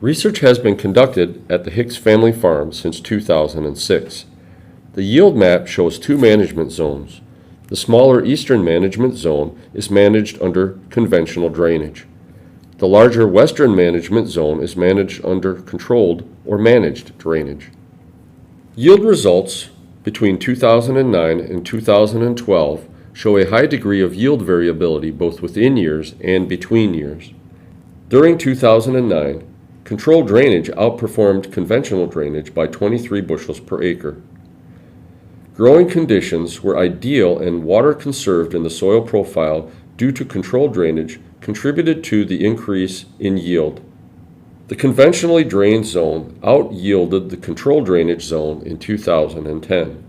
Research has been conducted at the Hicks Family Farm since 2006. The yield map shows two management zones. The smaller eastern management zone is managed under conventional drainage. The larger western management zone is managed under controlled or managed drainage. Yield results between 2009 and 2012 show a high degree of yield variability both within years and between years. During 2009, controlled drainage outperformed conventional drainage by 23 bushels per acre. Growing conditions were ideal and water conserved in the soil profile due to controlled drainage contributed to the increase in yield. The conventionally drained zone out-yielded the controlled drainage zone in 2010.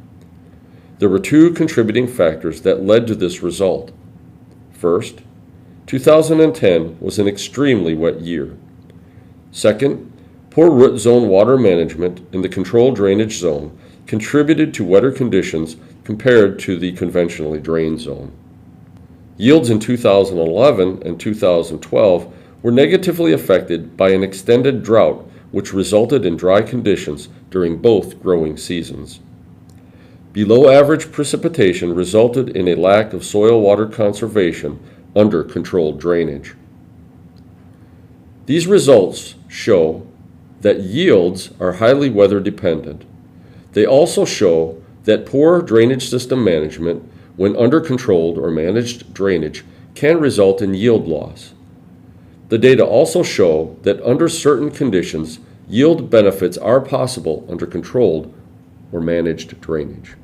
There were two contributing factors that led to this result. First, 2010 was an extremely wet year. Second, poor root zone water management in the controlled drainage zone contributed to wetter conditions compared to the conventionally drained zone. Yields in 2011 and 2012 were negatively affected by an extended drought, which resulted in dry conditions during both growing seasons. Below average precipitation resulted in a lack of soil water conservation under controlled drainage. These results show that yields are highly weather dependent. They also show that poor drainage system management, when under controlled or managed drainage, can result in yield loss. The data also show that under certain conditions, yield benefits are possible under controlled or managed drainage.